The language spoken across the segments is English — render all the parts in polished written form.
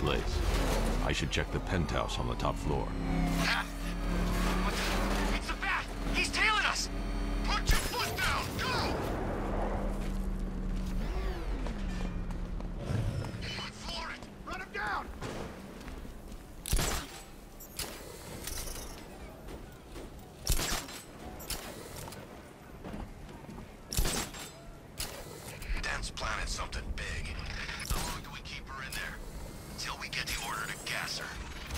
place. I should check the penthouse on the top floor. What the? It's the bat! He's tailing us! Put your foot down! Go! Floor it! Run him down! Dan's planted something big. How long do we keep her in there? Until we get the order to gas her.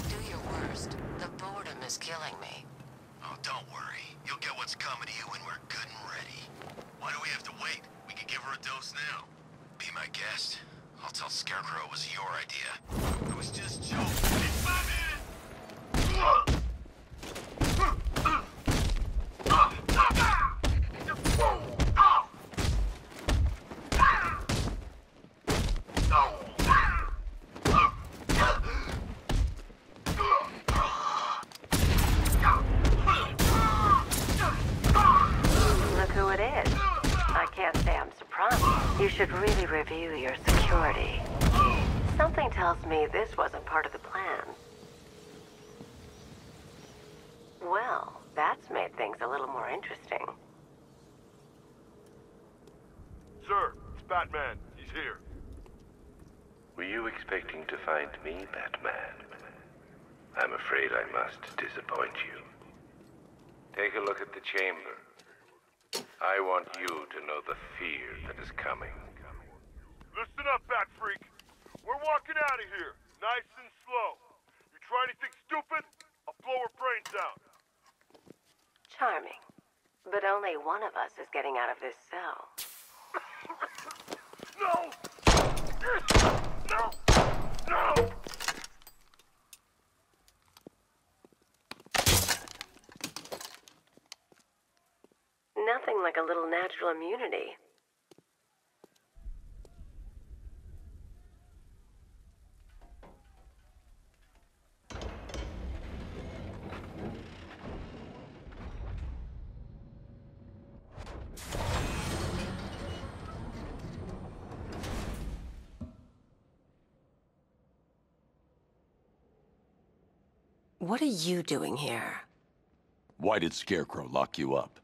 Do your worst. The boredom is killing me. Oh, don't worry. You'll get what's coming to you when we're good and ready. Why do we have to wait? We can give her a dose now. Be my guest. I'll tell Scarecrow it was your idea. I was just joking. It's my man! Look who it is. I can't say I'm surprised. You should really review your security. Something tells me this wasn't part of the plan. Well, that's made things a little more interesting. Sir, it's Batman. He's here. Were you expecting to find me, Batman? I'm afraid I must disappoint you. Take a look at the chamber. I want you to know the fear that is coming. Listen up, Bat Freak. We're walking out of here, nice and slow. You try anything stupid, I'll blow her brains out. Charming. But only one of us is getting out of this cell. No! No! No! Nothing like a little natural immunity. What are you doing here? Why did Scarecrow lock you up?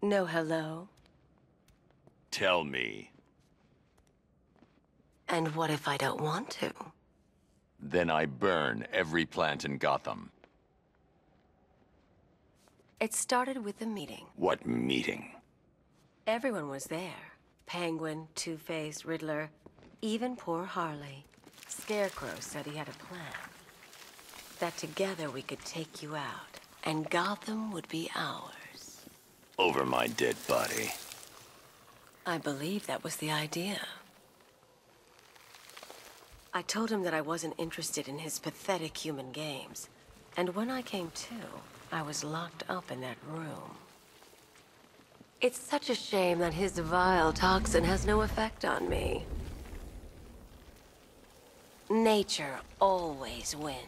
No hello? Tell me. And what if I don't want to? Then I burn every plant in Gotham. It started with a meeting. What meeting? Everyone was there. Penguin, Two-Face, Riddler, even poor Harley. Scarecrow said he had a plan. That together we could take you out, and Gotham would be ours. Over my dead body. I believe that was the idea. I told him that I wasn't interested in his pathetic human games. And when I came to, I was locked up in that room. It's such a shame that his vile toxin has no effect on me. Nature always wins.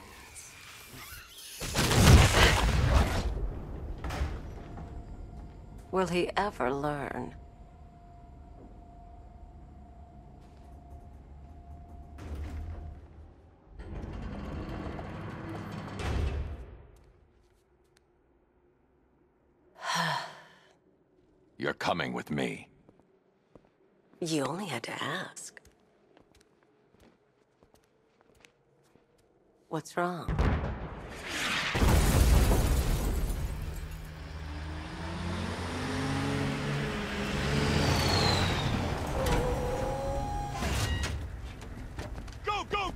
Will he ever learn? You're coming with me. You only had to ask. What's wrong?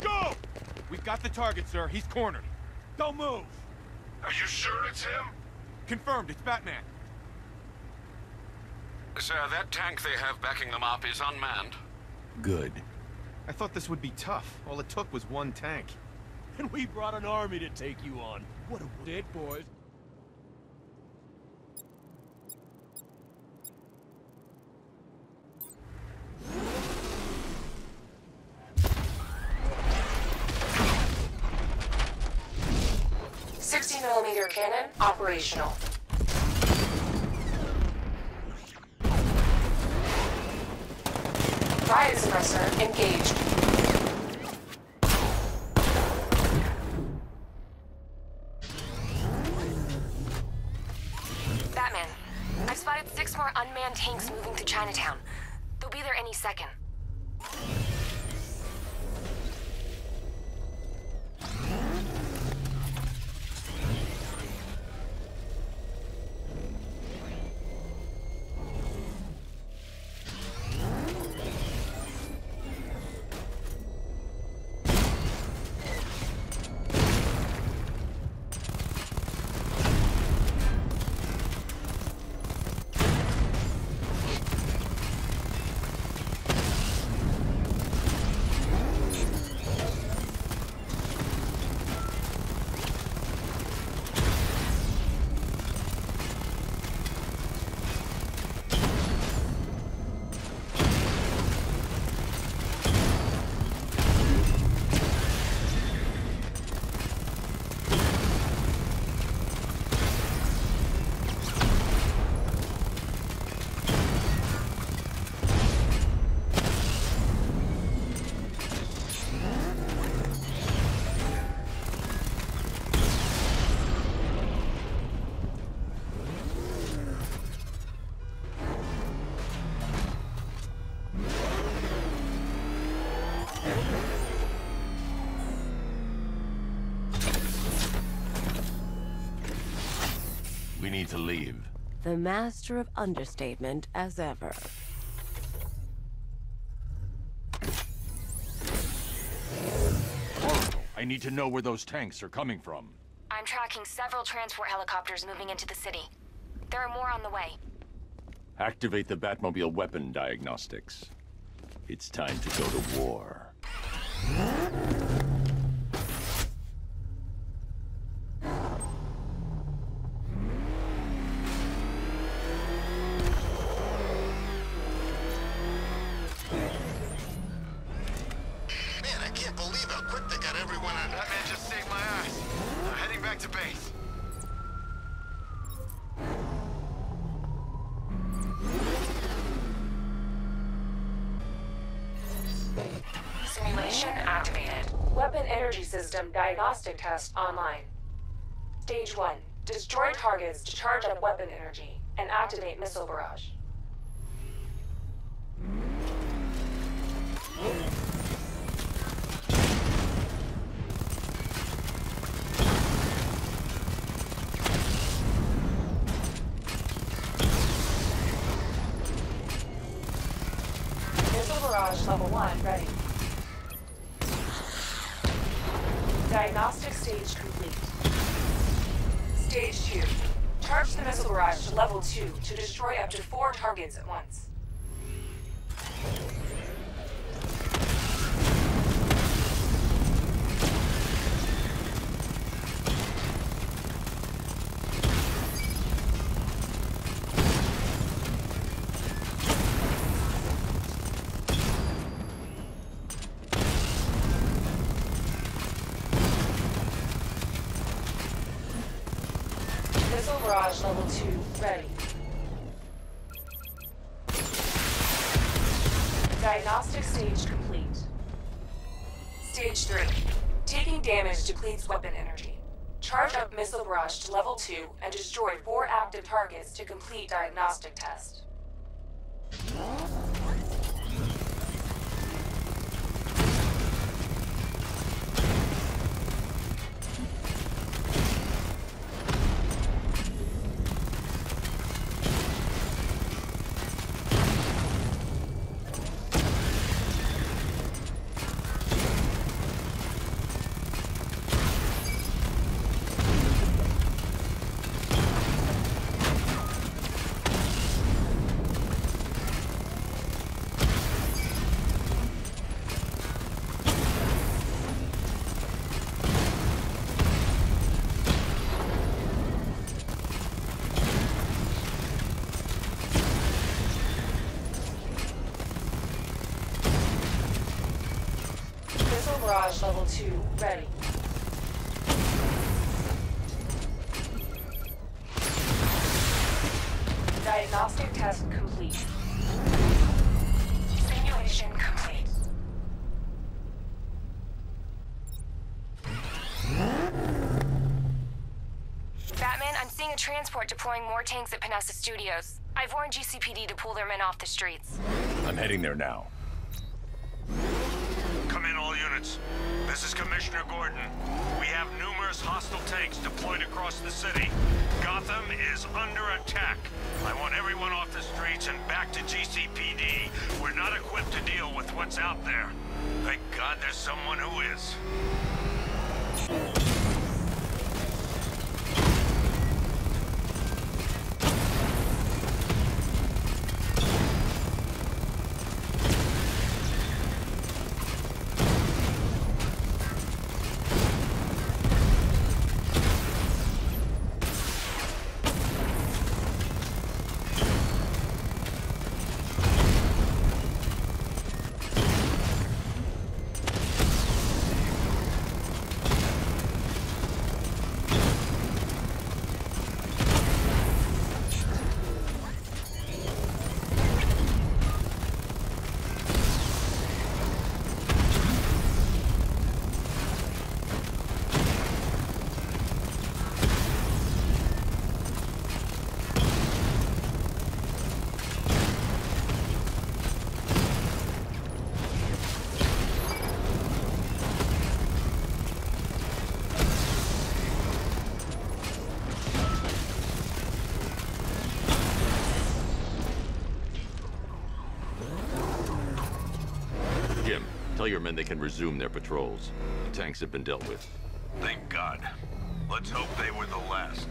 Go! We've got the target, sir. He's cornered. Don't move! Are you sure it's him? Confirmed, it's Batman. Sir, that tank they have backing them up is unmanned. Good. I thought this would be tough. All it took was one tank. And we brought an army to take you on. What a dead boys. .60mm cannon operational. Riot suppressor engaged. There's more unmanned tanks moving through Chinatown. They'll be there any second. We need to leave. The master of understatement as ever. I need to know where those tanks are coming from. I'm tracking several transport helicopters moving into the city. There are more on the way. Activate the Batmobile weapon diagnostics. It's time to go to war. Man, I can't believe how quick they got everyone out. That man just saved my ass. I'm heading back to base. Simulation activated. Weapon energy system diagnostic test online. Stage 1. Destroy targets to charge up weapon energy and activate missile barrage. Missile barrage level 1 ready. Diagnostic stage complete. Stage 2. Charge the missile barrage to level 2 to destroy up to 4 targets at once. Missile barrage level 2 ready. Diagnostic stage complete. Stage 3. Taking damage depletes weapon energy. Charge up missile barrage to level 2 and destroy 4 active targets to complete diagnostic test. Barrage level 2 ready. Diagnostic test complete. Simulation complete. Batman, I'm seeing a transport deploying more tanks at Panessa Studios. I've warned GCPD to pull their men off the streets. I'm heading there now. Come in, all units. This is Commissioner Gordon. We have numerous hostile tanks deployed across the city. Gotham is under attack. I want everyone off the streets and back to GCPD. We're not equipped to deal with what's out there. Thank God there's someone who is. Tell your men they can resume their patrols. The tanks have been dealt with. Thank God. Let's hope they were the last.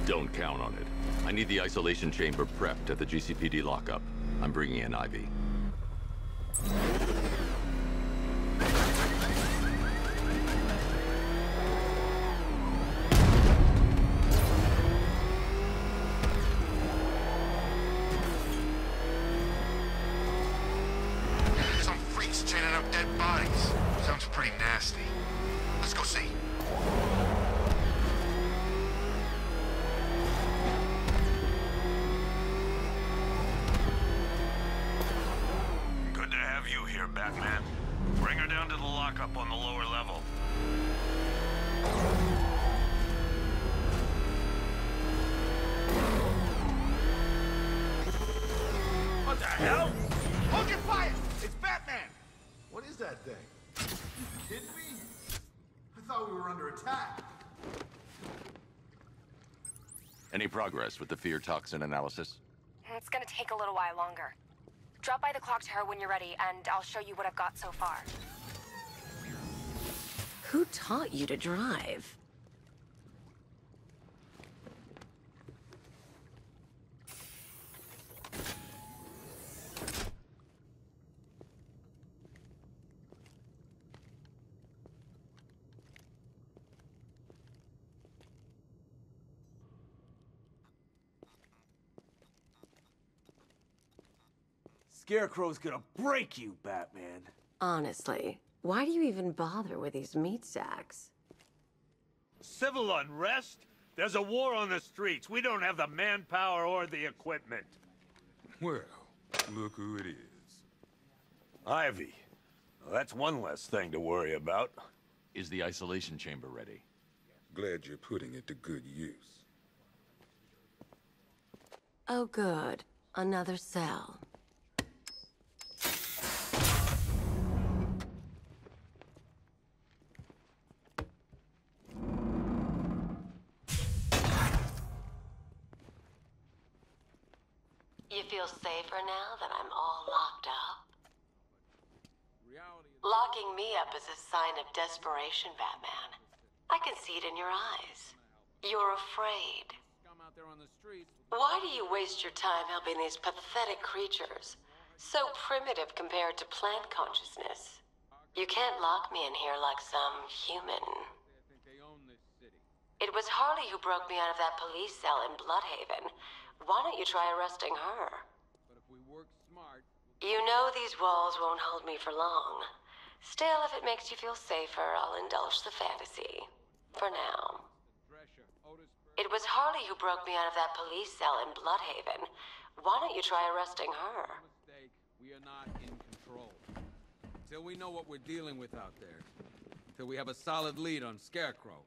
Don't count on it. I need the isolation chamber prepped at the GCPD lockup. I'm bringing in Ivy. Some freaks chaining up dead bodies. Sounds pretty nasty. Let's go see. Good to have you here, Batman. Bring her down to the lockup on the lower level. What the hell? Hold your fire! It's Batman! What is that thing? You kidding me? I thought we were under attack. Any progress with the fear toxin analysis? It's gonna take a little while longer. Drop by the clock tower when you're ready, and I'll show you what I've got so far. Who taught you to drive? Scarecrow's gonna break you, Batman. Honestly, why do you even bother with these meat sacks? Civil unrest? There's a war on the streets. We don't have the manpower or the equipment. Well, look who it is. Ivy. Well, that's one less thing to worry about. Is the isolation chamber ready? Glad you're putting it to good use. Oh, good. Another cell. You feel safer now that I'm all locked up? Locking me up is a sign of desperation, Batman. I can see it in your eyes. You're afraid. Why do you waste your time helping these pathetic creatures? So primitive compared to plant consciousness. You can't lock me in here like some human. It was Harley who broke me out of that police cell in Bloodhaven. Why don't you try arresting her? But if we work smart... You know these walls won't hold me for long. Still, if it makes you feel safer, I'll indulge the fantasy. For now. It was Harley who broke me out of that police cell in Bloodhaven. Why don't you try arresting her? We are not in control. Till we know what we're dealing with out there. Till we have a solid lead on Scarecrow.